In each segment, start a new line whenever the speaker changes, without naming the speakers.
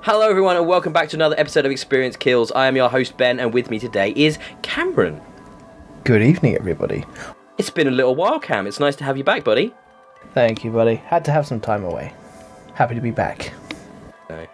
Hello everyone and welcome back to another episode of Experience Kills. I am your host Ben and with me today is Cameron.
Good evening everybody.
It's been a little while, Cam. It's nice to have you back, buddy.
Thank you, buddy. Had to have some time away. Happy to be back.
Okay.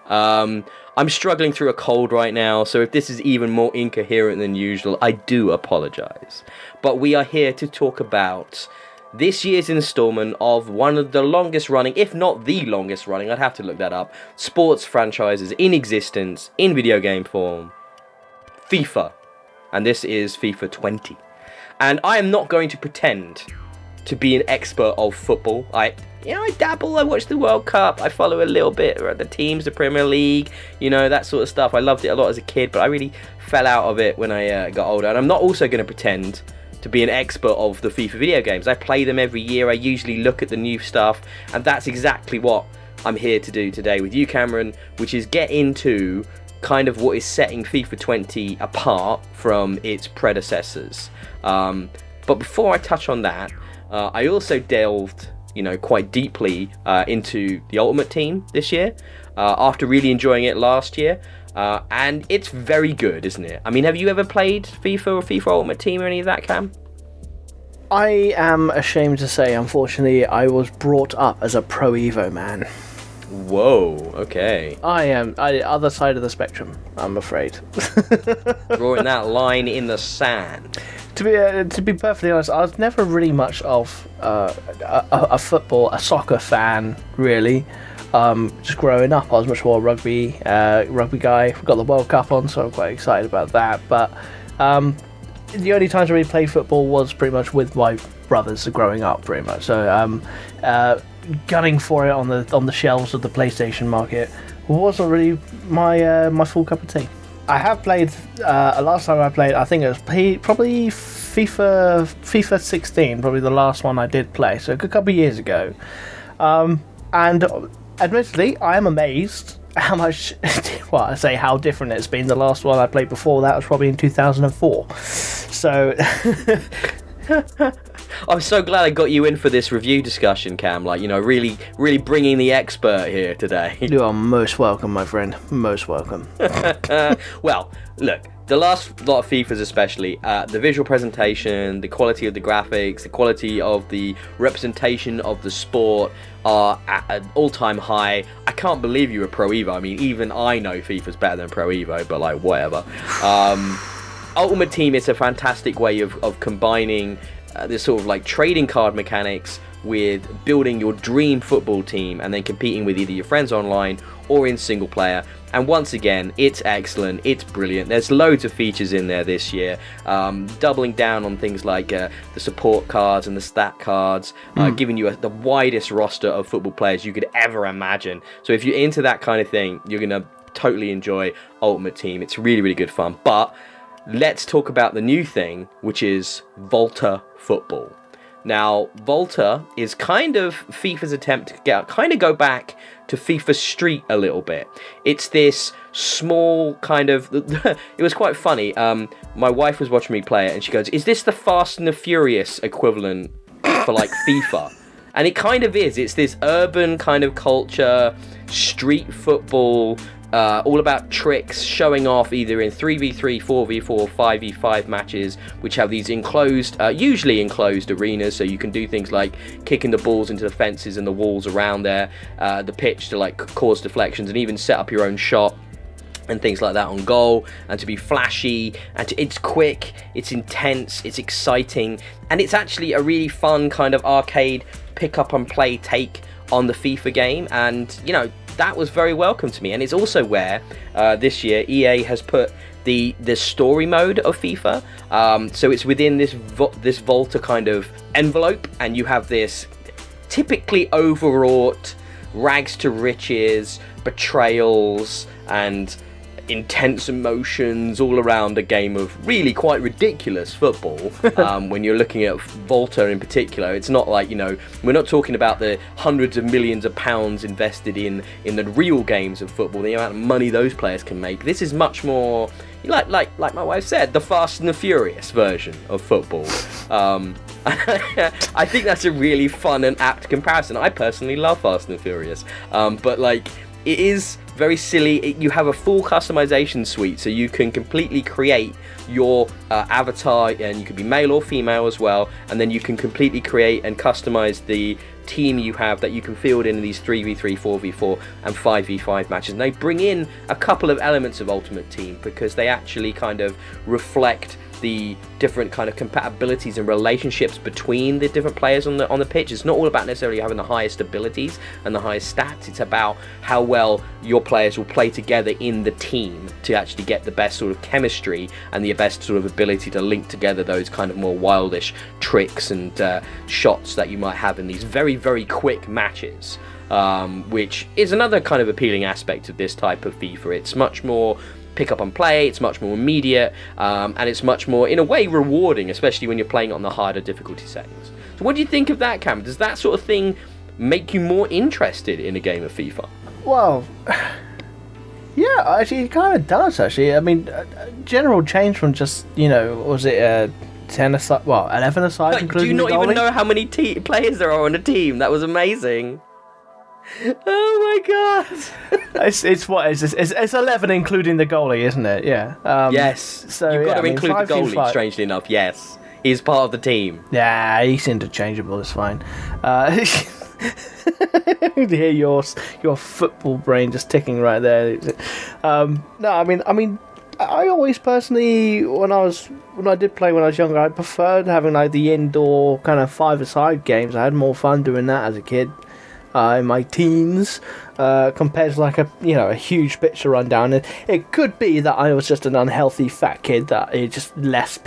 I'm struggling through a cold right now, so if this is even more incoherent than usual, I do apologise. But we are here to talk about this year's instalment of one of the longest running, if not the longest running, I'd have to look that up, sports franchises in existence, in video game form, FIFA. And this is FIFA 20. And I am not going to pretend to be an expert of football. I dabble, I watch the World Cup, I follow a little bit the teams, the Premier League, that sort of stuff. I loved it a lot as a kid, but I really fell out of it when I got older. And I'm not also going to pretend to be an expert of the FIFA video games. I play them every year, I usually look at the new stuff, and that's exactly what I'm here to do today with you, Cameron, which is get into kind of what is setting FIFA 20 apart from its predecessors. But before I touch on that, I also delved quite deeply into the Ultimate Team this year, after really enjoying it last year. And it's very good, isn't it? I mean, have you ever played FIFA or FIFA Ultimate Team or any of that, Cam?
I am ashamed to say, unfortunately, I was brought up as a Pro Evo man.
Whoa, okay.
I am other side of the spectrum, I'm afraid.
Drawing that line in the sand.
To be perfectly honest, I was never really much of a soccer fan, really. Just growing up, I was much more a rugby guy. We got the World Cup on, so I'm quite excited about that. But the only times I really played football was pretty much with my brothers growing up, pretty much. So gunning for it on the shelves of the PlayStation market wasn't really my full cup of tea. I have played. Last time I played, I think it was probably FIFA 16, probably the last one I did play. So a good couple of years ago, and admittedly, I am amazed how much, how different it's been. The last one I played before that was probably in 2004. So,
I'm so glad I got you in for this review discussion, Cam. Really, really bringing the expert here today.
You are most welcome, my friend. Most welcome.
Well, look. The last lot of FIFAs especially, the visual presentation, the quality of the graphics, the quality of the representation of the sport are at an all-time high. I can't believe you were Pro Evo. I mean, even I know FIFA's better than Pro Evo, but whatever. Ultimate Team is a fantastic way of combining this sort of trading card mechanics with building your dream football team and then competing with either your friends online or in single player. And once again, it's excellent, it's brilliant. There's loads of features in there this year, doubling down on things like the support cards and the stat cards, giving you the widest roster of football players you could ever imagine. So if you're into that kind of thing, you're going to totally enjoy Ultimate Team. It's really, really good fun. But let's talk about the new thing, which is Volta Football. Now, Volta is kind of FIFA's attempt to go back to FIFA Street a little bit. It's this small kind of... It was quite funny. My wife was watching me play it and she goes, "Is this the Fast and the Furious equivalent for FIFA?" And it kind of is. It's this urban kind of culture, street football, all about tricks, showing off either in 3v3, 4v4, 5v5 matches, which have these usually enclosed arenas, so you can do things like kicking the balls into the fences and the walls around there, the pitch to cause deflections, and even set up your own shot and things like that on goal, and to be flashy, and it's quick, it's intense, it's exciting, and it's actually a really fun kind of arcade pick up and play take on the FIFA game. And that was very welcome to me. And it's also where this year EA has put the story mode of FIFA, so it's within this Volta kind of envelope, and you have this typically overwrought rags to riches, betrayals, and intense emotions all around a game of really quite ridiculous football. When you're looking at Volta in particular, it's not we're not talking about the hundreds of millions of pounds invested in the real games of football, the amount of money those players can make. This is much more like my wife said, the Fast and the Furious version of football. I think that's a really fun and apt comparison. I personally love Fast and the Furious, but it is very silly. You have a full customization suite, so you can completely create your avatar, and you can be male or female as well, and then you can completely create and customize the team you have that you can field in these 3v3, 4v4 and 5v5 matches. And they bring in a couple of elements of Ultimate Team because they actually kind of reflect the different kind of compatibilities and relationships between the different players on the pitch. It's not all about necessarily having the highest abilities and the highest stats. It's about how well your players will play together in the team to actually get the best sort of chemistry and the best sort of ability to link together those kind of more wildish tricks and shots that you might have in these very, very quick matches. Which is another kind of appealing aspect of this type of FIFA. It's much more pick up and play, it's much more immediate, and it's much more, in a way, rewarding, especially when you're playing on the harder difficulty settings. So what do you think of that, Cam? Does that sort of thing make you more interested in a game of FIFA?
Well, yeah, actually, it kind of does, actually. I mean, general change from just, was it 10 aside, 11 aside,
Like,
including
do you
the
not even
goalie?
know how many players there are on a team? That was amazing. Oh my god!
It's 11 including the goalie, isn't it? Yeah.
Yes.
So
You've got to include the
5v5.
goalie, strangely enough, yes. He's part of the team.
Yeah, he's interchangeable. It's fine. You hear your football brain just ticking right there. No, I mean, I always personally, when I did play when I was younger, I preferred having like the indoor kind of 5-a-side games. I had more fun doing that as a kid. In my teens, compared to like a huge pitch to run down. It could be that I was just an unhealthy fat kid that it just less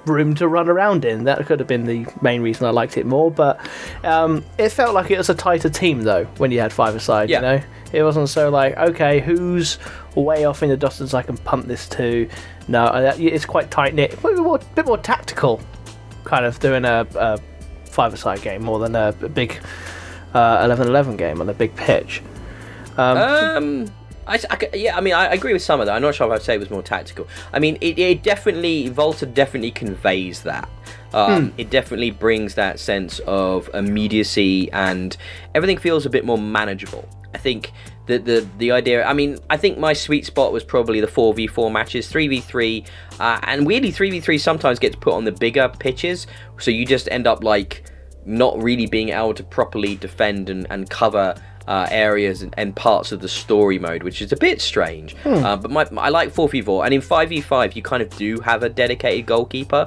room to run around in. That could have been the main reason I liked it more. But it felt like it was a tighter team though when you had 5-a-side.
Yeah.
It wasn't so like, okay, who's way off in the distance I can punt this to. No, it's quite tight knit, a bit more tactical, kind of doing a 5-a-side game more than a big 11-11 game on a big pitch.
I agree with some of that. I'm not sure if I'd say it was more tactical. I mean, it definitely, Volta definitely conveys that. It definitely brings that sense of immediacy, and everything feels a bit more manageable. I think the idea, I think my sweet spot was probably the 4v4 matches, 3v3, and weirdly 3v3 sometimes gets put on the bigger pitches, so you just end up like not really being able to properly defend and cover areas and parts of the story mode, which is a bit strange. But I like 4v4, and in 5v5 you kind of do have a dedicated goalkeeper,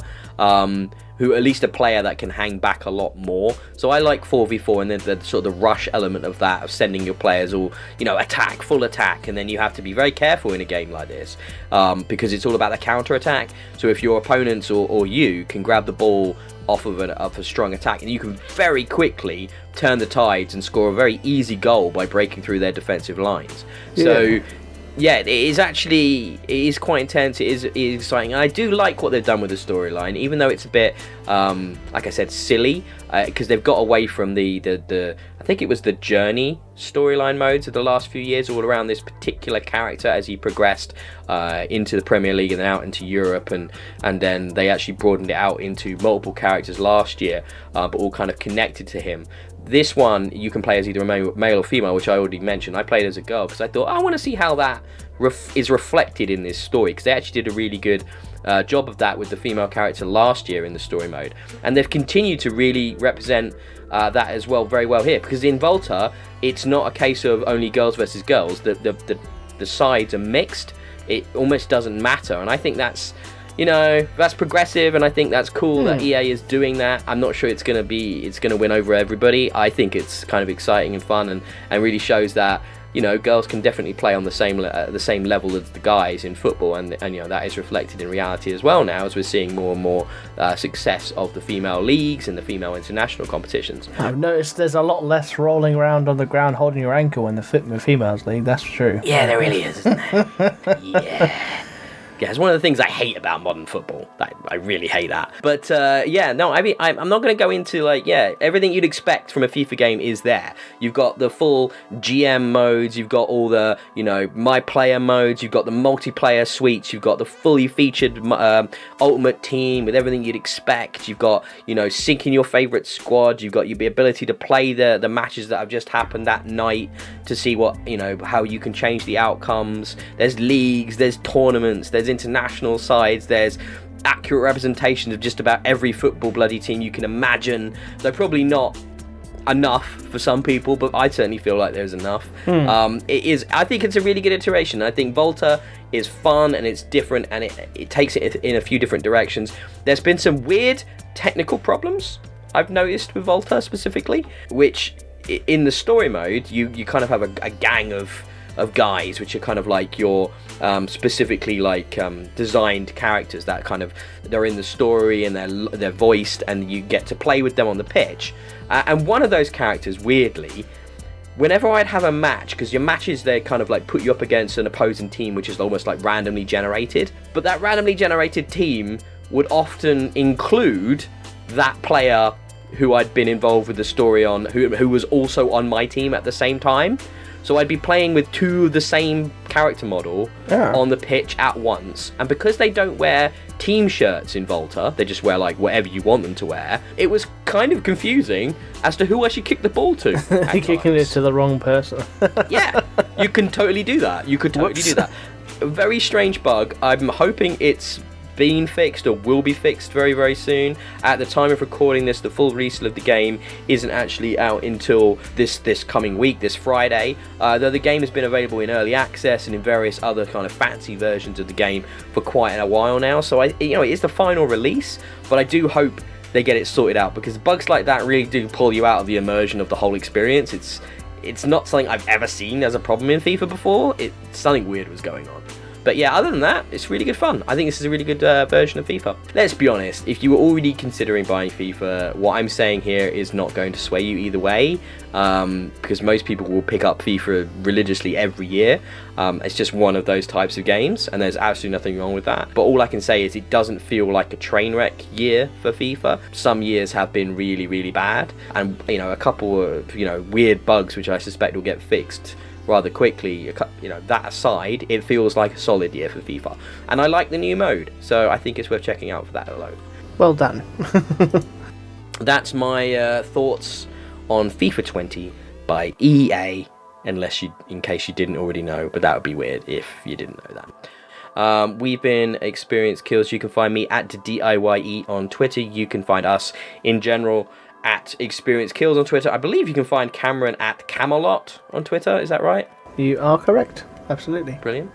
who at least a player that can hang back a lot more. So I like 4v4, and then the sort of the rush element of that, of sending your players all, full attack, and then you have to be very careful in a game like this, because it's all about the counter attack. So if your opponents or you can grab the ball off of a strong attack, and you can very quickly turn the tides and score a very easy goal by breaking through their defensive lines. So yeah, it is quite intense. It is exciting, and I do like what they've done with the storyline, even though it's a bit like I said, silly, because they've got away from the I think it was the journey storyline modes of the last few years, all around this particular character as he progressed into the Premier League and then out into Europe, and then they actually broadened it out into multiple characters last year, but all kind of connected to him. This one you can play as either a male or female, which I already mentioned. I played as a girl because I thought I want to see how that is reflected in this story, because they actually did a really good job of that with the female character last year in the story mode, and they've continued to really represent that as well, very well here, because in Volta it's not a case of only girls versus girls. The sides are mixed. It almost doesn't matter, and I think that's progressive, and I think that's cool that EA is doing that. I'm not sure it's going to win over everybody. I think it's kind of exciting and fun, and really shows that girls can definitely play on the same level as the guys in football, and that is reflected in reality as well now, as we're seeing more and more success of the female leagues and the female international competitions.
I've noticed there's a lot less rolling around on the ground holding your ankle in the females league. That's true.
Yeah, there really is, isn't there? Yeah. Yeah, it's one of the things I hate about modern football. I really hate that. But I mean, I'm not going to go into everything you'd expect from a FIFA game is there. You've got the full GM modes, you've got all the my player modes, you've got the multiplayer suites, you've got the fully featured ultimate team with everything you'd expect. You've got syncing your favorite squad. You've got the ability to play the matches that have just happened that night to see what how you can change the outcomes. There's leagues, there's tournaments, there's international sides, there's accurate representations of just about every football bloody team you can imagine. Though probably not enough for some people, but I certainly feel like there's enough. I think it's a really good iteration. I think Volta is fun and it's different, and it takes it in a few different directions. There's been some weird technical problems I've noticed with Volta specifically, which in the story mode you kind of have a gang of guys, which are kind of like your specifically designed characters that kind of they're in the story and they're voiced, and you get to play with them on the pitch. And one of those characters, weirdly, whenever I'd have a match, because your matches, they kind of put you up against an opposing team, which is almost randomly generated, but that randomly generated team would often include that player who I'd been involved with the story on, who was also on my team at the same time. So I'd be playing with two of the same character model on the pitch at once. And because they don't wear team shirts in Volta, they just wear whatever you want them to wear, it was kind of confusing as to who I should kick the ball to.
You're kicking it to the wrong person.
Yeah, you can totally do that. A very strange bug. I'm hoping it's been fixed or will be fixed very, very soon. At the time of recording this, the full release of the game isn't actually out until this coming week, this Friday, though the game has been available in early access and in various other kind of fancy versions of the game for quite a while now. So it is the final release, but I do hope they get it sorted out, because bugs like that really do pull you out of the immersion of the whole experience. It's not something I've ever seen as a problem in FIFA before. Something weird was going on. But yeah, other than that, it's really good fun. I think this is a really good version of FIFA. Let's be honest, if you were already considering buying FIFA, what I'm saying here is not going to sway you either way, because most people will pick up FIFA religiously every year. It's just one of those types of games, and there's absolutely nothing wrong with that. But all I can say is it doesn't feel like a train wreck year for FIFA. Some years have been really, really bad, and a couple of weird bugs which I suspect will get fixed rather quickly. That aside, it feels like a solid year for FIFA, and I like the new mode, so I think it's worth checking out for that alone.
Well done.
That's my thoughts on FIFA 20 by EA, in case you didn't already know, but that would be weird if you didn't know that. We've been Experience Kills. You can find me at DIYE on Twitter. You can find us in general at Experience Kills on Twitter. I believe you can find Cameron at Camelot on Twitter. Is that right?
You are correct. Absolutely.
Brilliant.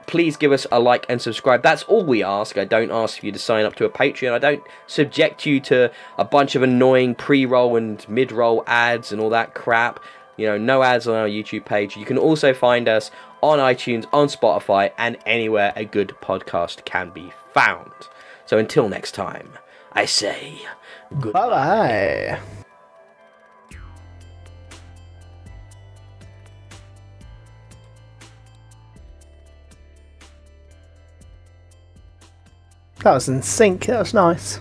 Please give us a like and subscribe. That's all we ask. I don't ask you to sign up to a Patreon. I don't subject you to a bunch of annoying pre-roll and mid-roll ads and all that crap. No ads on our YouTube page. You can also find us on iTunes, on Spotify, and anywhere a good podcast can be found. So until next time, I say goodbye.
Bye-bye. That was in sync. That was nice.